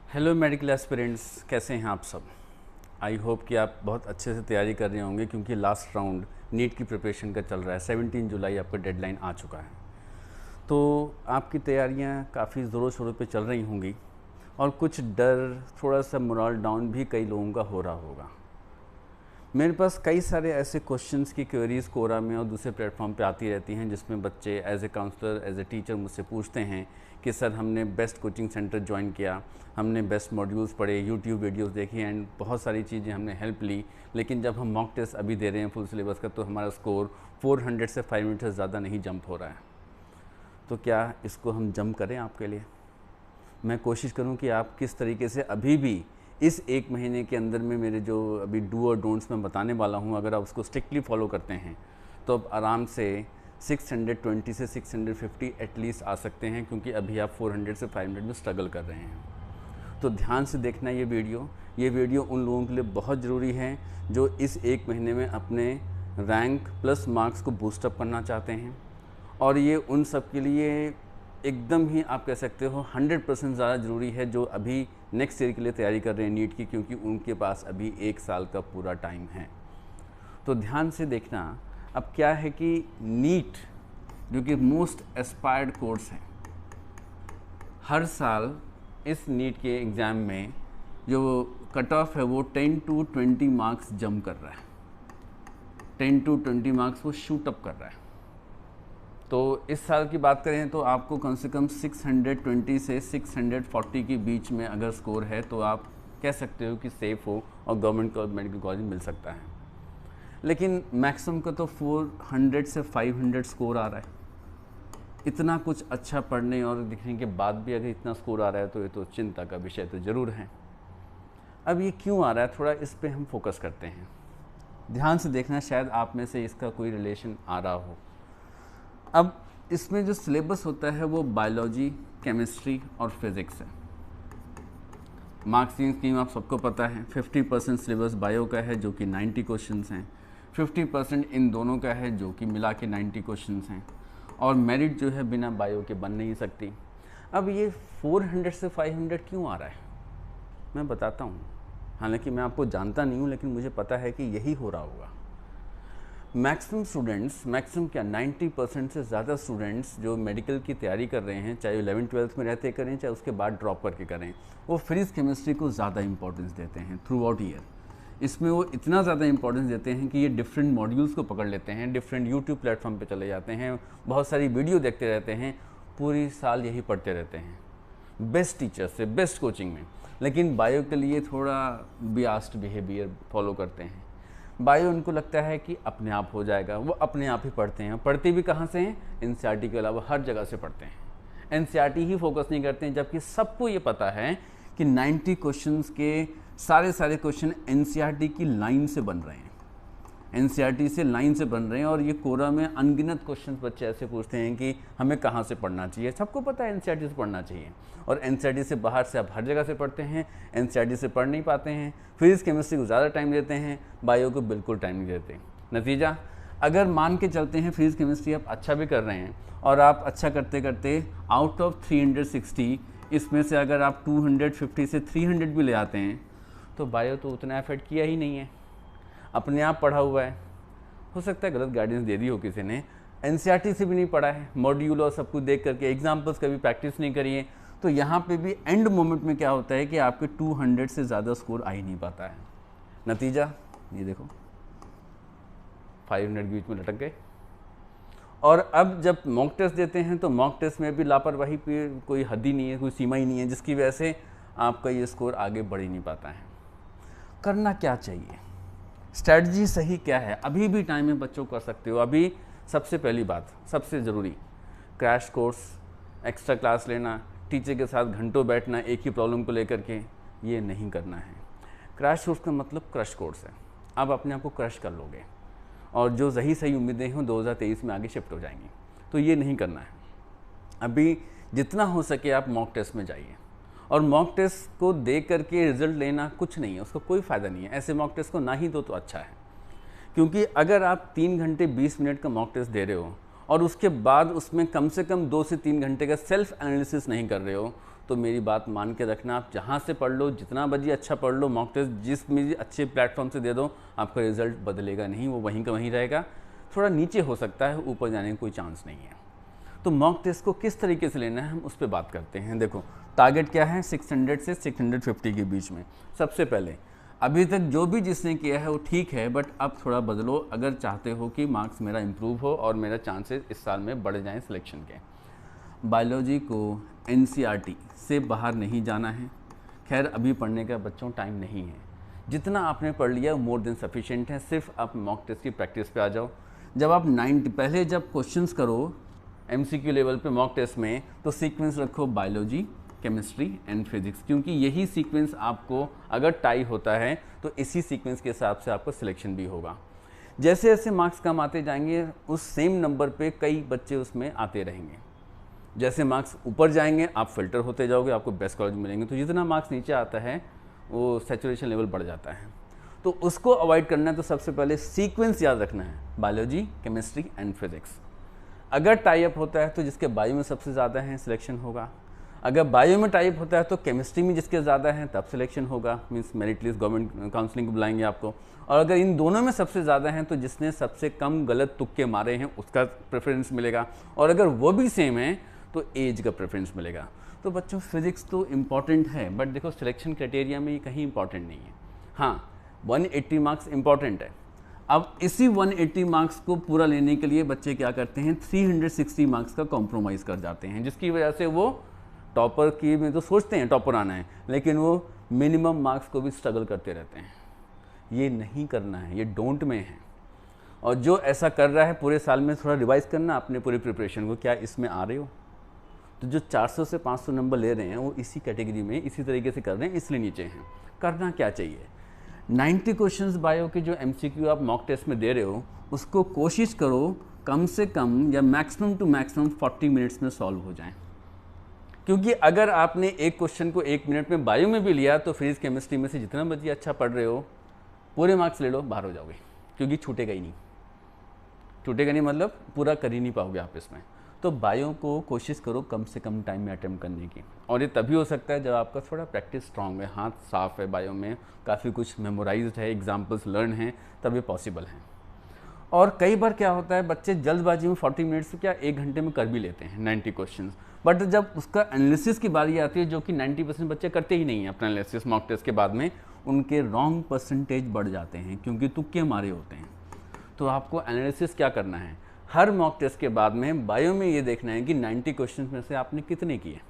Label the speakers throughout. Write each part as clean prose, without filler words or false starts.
Speaker 1: Hello medical aspirants, कैसे हैं आप सब। आई होप कि आप बहुत अच्छे से तैयारी कर रहे होंगे क्योंकि लास्ट राउंड नीट की प्रिपरेशन का चल रहा है। 17 जुलाई आपका डेडलाइन आ चुका है, तो आपकी तैयारियां काफ़ी ज़ोरों शोरों पे चल रही होंगी और कुछ डर, थोड़ा सा मोरल डाउन भी कई लोगों का हो रहा होगा। मेरे पास कई सारे ऐसे क्वेश्चंस की क्वेरीज़ कोरा में और दूसरे प्लेटफॉर्म पे आती रहती हैं, जिसमें बच्चे as a counsellor, as a teacher मुझसे पूछते हैं कि सर हमने बेस्ट कोचिंग सेंटर ज्वाइन किया, हमने बेस्ट मॉड्यूल्स पढ़े, यूट्यूब वीडियोस देखी एंड बहुत सारी चीज़ें हमने हेल्प ली, लेकिन जब हम मॉक टेस्ट अभी दे रहे हैं फुल सिलेबस का तो हमारा स्कोर 400 से 500 से ज़्यादा नहीं जंप हो रहा है। तो क्या इसको हम जंप करें आपके लिए? मैं कोशिश करूं कि आप किस तरीके से अभी भी इस एक महीने के अंदर में मेरे जो अभी डू और डोंट्स मैं बताने वाला हूं, अगर आप उसको स्ट्रिक्टली फॉलो करते हैं तो आप आराम से 620 से 650 एटलीस्ट आ सकते हैं, क्योंकि अभी आप 400 से 500 में स्ट्रगल कर रहे हैं। तो ध्यान से देखना ये वीडियो उन लोगों के लिए बहुत ज़रूरी है जो इस एक महीने में अपने रैंक प्लस मार्क्स को बूस्टअप करना चाहते हैं, और ये उन सब के लिए एकदम ही आप कह सकते हो 100% ज़्यादा ज़रूरी है जो अभी नेक्स्ट ईयर के लिए तैयारी कर रहे हैं नीट की, क्योंकि उनके पास अभी 1 साल का पूरा टाइम है। तो ध्यान से देखना। अब क्या है कि नीट जो कि मोस्ट एस्पायर्ड कोर्स है, हर साल इस नीट के एग्ज़ाम में जो कट ऑफ है वो 10 to 20 मार्क्स जंप कर रहा है, 10 to 20 मार्क्स वो शूट अप कर रहा है। तो इस साल की बात करें तो आपको कम से कम 620 से 640 के बीच में अगर स्कोर है तो आप कह सकते हो कि सेफ़ हो और गवर्नमेंट मेडिकल कॉलेज मिल सकता है। लेकिन मैक्सिमम का तो 400 से 500 स्कोर आ रहा है। इतना कुछ अच्छा पढ़ने और लिखने के बाद भी अगर इतना स्कोर आ रहा है तो ये तो चिंता का विषय तो ज़रूर है। अब ये क्यों आ रहा है, थोड़ा इस पर हम फोकस करते हैं। ध्यान से देखना, शायद आप में से इसका कोई रिलेशन आ रहा हो। अब इसमें जो सिलेबस होता है वो बायोलॉजी, केमिस्ट्री और फिज़िक्स है। मार्क्सिंग स्कीम आप सबको पता है, 50% सिलेबस बायो का है जो कि 90 क्वेश्चंस हैं, 50% इन दोनों का है जो कि मिला के 90 क्वेश्चंस हैं, और मेरिट जो है बिना बायो के बन नहीं सकती। अब ये 400 से 500 क्यों आ रहा है मैं बताता हूँ। हालांकि मैं आपको जानता नहीं हूँ, लेकिन मुझे पता है कि यही हो रहा होगा। मैक्सिमम स्टूडेंट्स, मैक्सिमम क्या 90% से ज़्यादा स्टूडेंट्स जो मेडिकल की तैयारी कर रहे हैं, चाहे 11th-12th में रहते करें चाहे उसके बाद ड्रॉप करके करें, वो फिजिक्स केमिस्ट्री को ज़्यादा इंपॉर्टेंस देते हैं थ्रू आउट ईयर। इसमें वो इतना ज़्यादा इंपॉर्टेंस देते हैं कि ये डिफरेंट मॉड्यूल्स को पकड़ लेते हैं, डिफरेंट यूट्यूब प्लेटफॉर्म पे चले जाते हैं, बहुत सारी वीडियो देखते रहते हैं, पूरी साल यही पढ़ते रहते हैं बेस्ट टीचर से, बेस्ट कोचिंग में। लेकिन बायो के लिए थोड़ा बियास्ड बिहेवियर फॉलो करते हैं। बायो उनको लगता है कि अपने आप हो जाएगा, वो अपने आप ही पढ़ते हैं। पढ़ते भी कहाँ से हैं? एनसीईआरटी के अलावा हर जगह से पढ़ते हैं। एनसीईआरटी ही फोकस नहीं करते हैं, जबकि सबको ये पता है कि 90 क्वेश्चंस के सारे क्वेश्चन एनसीईआरटी की लाइन से बन रहे हैं, एनसीईआरटी से लाइन से बन रहे हैं। और ये कोरा में अनगिनत क्वेश्चंस बच्चे ऐसे पूछते हैं कि हमें कहाँ से पढ़ना चाहिए। सबको पता है एनसीईआरटी से पढ़ना चाहिए, और एनसीईआरटी से बाहर से आप हर जगह से पढ़ते हैं, एनसीईआरटी से पढ़ नहीं पाते हैं। फिजिक्स केमिस्ट्री को ज़्यादा टाइम देते हैं, बायो को बिल्कुल टाइम नहीं देते। नतीजा, अगर मान के चलते हैं फिजिक्स केमिस्ट्री आप अच्छा भी कर रहे हैं, और आप अच्छा करते करते आउट ऑफ 360 इसमें से अगर आप 250 से 300 भी ले आते हैं, तो बायो तो उतना एफर्ट किया ही नहीं है, अपने आप पढ़ा हुआ है। हो सकता है गलत गाइडेंस दे दी हो किसी ने, एनसीईआरटी से भी नहीं पढ़ा है, मॉड्यूल और सब कुछ देख करके एग्जाम्पल्स कभी प्रैक्टिस नहीं करी है। तो यहाँ पे भी एंड मोमेंट में क्या होता है कि आपके 200 से ज़्यादा स्कोर आ ही नहीं पाता है। नतीजा ये देखो, 500 के बीच में लटक गए। और अब जब मॉक टेस्ट देते हैं तो मॉक टेस्ट में भी लापरवाही पे कोई हद ही नहीं है, कोई सीमा ही नहीं है, जिसकी वजह से आपका ये स्कोर आगे बढ़ ही नहीं पाता है। करना क्या चाहिए, स्ट्रैटेजी सही क्या है? अभी भी टाइम है, बच्चों कर सकते हो। अभी सबसे पहली बात, सबसे ज़रूरी, क्रैश कोर्स, एक्स्ट्रा क्लास लेना, टीचर के साथ घंटों बैठना एक ही प्रॉब्लम को लेकर के, ये नहीं करना है। क्रैश कोर्स का मतलब क्रश कोर्स है। आप अपने आप को क्रश कर लोगे और जो सही उम्मीदें हों 2023 में आगे शिफ्ट हो जाएंगी, तो ये नहीं करना है। अभी जितना हो सके आप मॉक टेस्ट में जाइए, और मॉक टेस्ट को दे करके रिजल्ट लेना कुछ नहीं है, उसका कोई फ़ायदा नहीं है। ऐसे मॉक टेस्ट को ना ही दो तो अच्छा है, क्योंकि अगर आप 3 घंटे 20 मिनट का मॉक टेस्ट दे रहे हो और उसके बाद उसमें कम से कम 2 से 3 घंटे का सेल्फ एनालिसिस नहीं कर रहे हो, तो मेरी बात मान के रखना, आप जहाँ से पढ़ लो, जितना बजे अच्छा पढ़ लो, मॉक टेस्ट जिस भी अच्छे प्लेटफॉर्म से दे दो, आपका रिजल्ट बदलेगा नहीं, वो वहीं का वहीं रहेगा। थोड़ा नीचे हो सकता है, ऊपर जाने का कोई चांस नहीं है। तो मॉक टेस्ट को किस तरीके से लेना है, हम उस पर बात करते हैं। देखो टारगेट क्या है, 600 से 650 के बीच में। सबसे पहले अभी तक जो भी जिसने किया है वो ठीक है, बट अब थोड़ा बदलो अगर चाहते हो कि मार्क्स मेरा इम्प्रूव हो और मेरा चांसेस इस साल में बढ़ जाएं सिलेक्शन के। बायोलॉजी को NCERT से बाहर नहीं जाना है। खैर अभी पढ़ने का बच्चों टाइम नहीं है, जितना आपने पढ़ लिया मोर देन सफिशिएंट है। सिर्फ आप मॉक टेस्ट की प्रैक्टिस पे आ जाओ। जब आप 90 पहले जब क्वेश्चंस करो MCQ लेवल पे मॉक टेस्ट में, तो सीक्वेंस रखो बायोलॉजी, केमिस्ट्री एंड फिजिक्स, क्योंकि यही सीक्वेंस आपको अगर टाई होता है तो इसी सीक्वेंस के हिसाब से आपका सिलेक्शन भी होगा। जैसे जैसे मार्क्स कम आते जाएंगे उस सेम नंबर पे कई बच्चे उसमें आते रहेंगे। जैसे मार्क्स ऊपर जाएंगे आप फिल्टर होते जाओगे, आपको बेस्ट कॉलेज मिलेंगे। तो जितना मार्क्स नीचे आता है वो सैचुरेशन लेवल बढ़ जाता है। तो उसको अवॉइड करना है, तो सबसे पहले सीक्वेंस याद रखना है, बायोलॉजी, केमिस्ट्री एंड फिजिक्स। अगर टाई अप होता है तो जिसके बायो में सबसे ज़्यादा है सिलेक्शन होगा। अगर बायो में टाइप होता है तो केमिस्ट्री में जिसके ज़्यादा हैं तब सिलेक्शन होगा, means merit list government counselling को बुलाएंगे आपको। और अगर इन दोनों में सबसे ज़्यादा हैं तो जिसने सबसे कम गलत तुक्के मारे हैं उसका प्रेफरेंस मिलेगा, और अगर वो भी सेम है तो एज का प्रेफरेंस मिलेगा। तो बच्चों फिजिक्स तो इम्पॉर्टेंट है, बट देखो सिलेक्शन क्राइटेरिया में ये कहीं इंपॉर्टेंट नहीं है। हाँ 180 मार्क्स इंपॉर्टेंट है। अब इसी 180 मार्क्स को पूरा लेने के लिए बच्चे क्या करते हैं, 360 मार्क्स का कॉम्प्रोमाइज़ कर जाते हैं, जिसकी वजह से वो टॉपर की में तो सोचते हैं टॉपर आना है, लेकिन वो मिनिमम मार्क्स को भी स्ट्रगल करते रहते हैं। ये नहीं करना है, ये डोंट में है। और जो ऐसा कर रहा है पूरे साल में थोड़ा रिवाइज करना अपने पूरी प्रिपरेशन को, क्या इसमें आ रहे हो। तो जो 400 से 500 नंबर ले रहे हैं वो इसी कैटेगरी में इसी तरीके से कर रहे हैं, इसलिए नीचे हैं। करना क्या चाहिए, 90 क्वेश्चंस बायो के जो MCQ आप मॉक टेस्ट में दे रहे हो उसको कोशिश करो कम से कम या मैक्सिमम टू मैक्सिमम 40 मिनट्स में सॉल्व हो जाएं। क्योंकि अगर आपने एक क्वेश्चन को 1 मिनट में बायो में भी लिया तो फिजिक्स केमिस्ट्री में से जितना बच्चे अच्छा पढ़ रहे हो पूरे मार्क्स ले लो, बाहर हो जाओगे, क्योंकि छूटेगा ही नहीं। छूटेगा नहीं मतलब पूरा कर ही नहीं पाओगे आप इसमें। तो बायो को कोशिश करो कम से कम टाइम में अटेम्प्ट करने की, और ये तभी हो सकता है जब आपका थोड़ा प्रैक्टिस स्ट्रांग है, हाथ साफ है, बायो में काफ़ी कुछ मेमोराइज्ड है, एग्जाम्पल्स लर्न हैं, तब ये पॉसिबल है। और कई बार क्या होता है बच्चे जल्दबाजी में 40 मिनट्स से क्या 1 घंटे में कर भी लेते हैं 90 क्वेश्चंस, बट जब उसका एनालिसिस की बारी आती है, जो कि 90% बच्चे करते ही नहीं हैं अपना एनालिसिस मॉक टेस्ट के बाद में, उनके रॉन्ग परसेंटेज बढ़ जाते हैं क्योंकि तुक्के मारे होते हैं। तो आपको एनालिसिस क्या करना है, हर मॉक टेस्ट के बाद में बायो में ये देखना है कि 90 क्वेश्चन में से आपने कितने किए।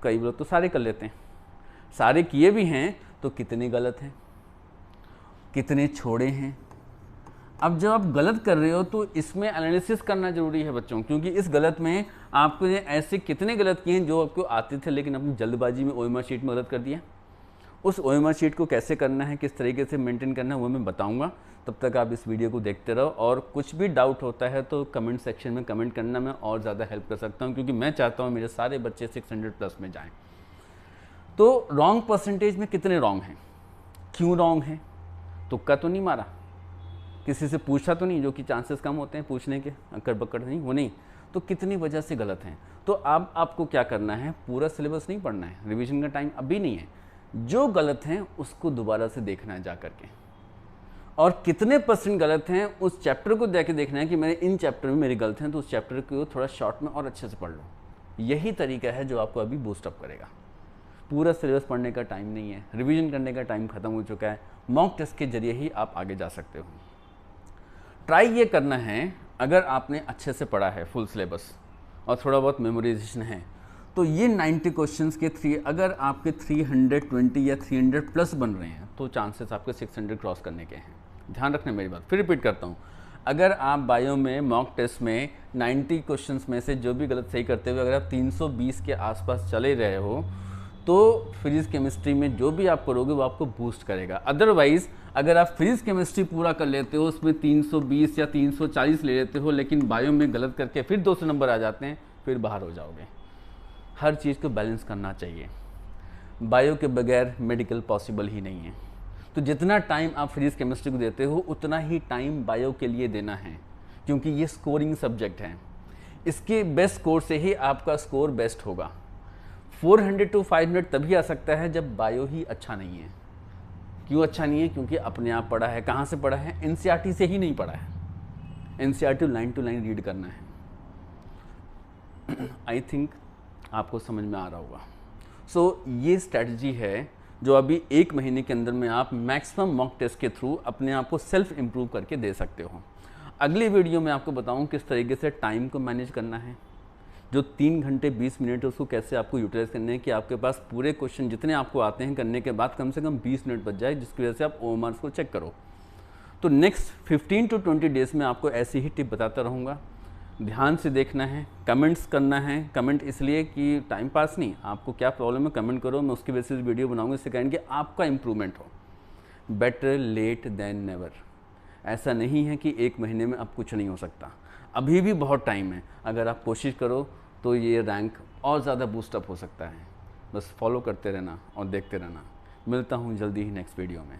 Speaker 1: कई लोग तो सारे कर लेते हैं, सारे किए भी हैं तो कितने गलत हैं, कितने छोड़े हैं। अब जब आप गलत कर रहे हो तो इसमें एनालिसिस करना जरूरी है बच्चों, क्योंकि इस गलत में आपने ऐसे कितने गलत किए हैं जो आपको आते थे लेकिन अपनी जल्दबाजी में OMR शीट में गलत कर दिया। उस OMR शीट को कैसे करना है, किस तरीके से मेंटेन करना है वो मैं बताऊंगा। तब तक आप इस वीडियो को देखते रहो, और कुछ भी डाउट होता है तो कमेंट सेक्शन में कमेंट करना, मैं और ज़्यादा हेल्प कर सकता हूँ, क्योंकि मैं चाहता हूँ मेरे सारे बच्चे 600+ में जाएँ। तो रॉन्ग परसेंटेज में कितने रॉन्ग हैं, क्यों रॉन्ग हैं, तुक्का तो नहीं मारा, किसी से पूछा तो नहीं, जो कि चांसेस कम होते हैं पूछने के, अक्कड़ बक्कड़ नहीं, वो नहीं, तो कितनी वजह से गलत हैं। तो अब आपको क्या करना है, पूरा सिलेबस नहीं पढ़ना है, रिवीजन का टाइम अभी नहीं है, जो गलत हैं उसको दोबारा से देखना है जा करके, और कितने % गलत हैं उस चैप्टर को जाके देखना है कि मेरे इन चैप्टर में मेरे गलत हैं, तो उस चैप्टर को थोड़ा शॉर्ट में और अच्छे से पढ़ लो। यही तरीका है जो आपको अभी बूस्टअप करेगा। पूरा सिलेबस पढ़ने का टाइम नहीं है, रिवीजन करने का टाइम खत्म हो चुका है, मॉक टेस्ट के जरिए ही आप आगे जा सकते हो। ट्राई ये करना है, अगर आपने अच्छे से पढ़ा है फुल सिलेबस और थोड़ा बहुत मेमोराइजेशन है, तो ये 90 क्वेश्चंस के अगर आपके 320 या 300+ बन रहे हैं तो चांसेस आपके 600 क्रॉस करने के हैं। ध्यान रखना मेरी बात, फिर रिपीट करता हूँ, अगर आप बायो में मॉक टेस्ट में 90 क्वेश्चंस में से जो भी गलत सही करते हुए अगर आप 320 के आसपास चले रहे हो तो फिजिक्स केमिस्ट्री में जो भी आप करोगे वो आपको बूस्ट करेगा। अदरवाइज़ अगर आप फिजिक्स केमिस्ट्री पूरा कर लेते हो, उसमें 320 या 340 ले लेते हो, लेकिन बायो में गलत करके फिर 200 नंबर आ जाते हैं, फिर बाहर हो जाओगे। हर चीज़ को बैलेंस करना चाहिए, बायो के बगैर मेडिकल पॉसिबल ही नहीं है। तो जितना टाइम आप फिजिक्स केमिस्ट्री को देते हो उतना ही टाइम बायो के लिए देना है, क्योंकि ये स्कोरिंग सब्जेक्ट है। इसके बेस्ट स्कोर से ही आपका स्कोर बेस्ट होगा। 400 to 500 तभी आ सकता है जब बायो ही अच्छा नहीं है। क्यों अच्छा नहीं है? क्योंकि अपने आप पढ़ा है। कहाँ से पढ़ा है? एनसीईआरटी से ही नहीं पढ़ा है। NCERT line to line read करना है। आई थिंक आपको समझ में आ रहा होगा। सो ये स्ट्रैटेजी है जो अभी 1 महीने के अंदर में आप मैक्सिमम मॉक टेस्ट के थ्रू अपने आप को सेल्फ इम्प्रूव करके दे सकते हो। अगली वीडियो में आपको बताऊं किस तरीके से टाइम को मैनेज करना है, जो 3 घंटे 20 मिनट उसको कैसे आपको यूटिलाइज करने हैं कि आपके पास पूरे क्वेश्चन जितने आपको आते हैं करने के बाद कम से कम 20 मिनट बच जाए, जिसकी वजह से आप ओएमआर को चेक करो। तो नेक्स्ट 15 to 20 डेज़ में आपको ऐसी ही टिप बताता रहूँगा। ध्यान से देखना है, कमेंट्स करना है। कमेंट इसलिए कि टाइम पास नहीं, आपको क्या प्रॉब्लम है कमेंट करो, मैं उसकी बेसिस वीडियो बनाऊंगा, इससे कहेंगे आपका इम्प्रूवमेंट हो। Better late than never. ऐसा नहीं है कि 1 महीने में अब कुछ नहीं हो सकता, अभी भी बहुत टाइम है। अगर आप कोशिश करो तो ये रैंक और ज़्यादा बूस्टअप हो सकता है। बस फॉलो करते रहना और देखते रहना। मिलता हूँ जल्दी ही नेक्स्ट वीडियो में।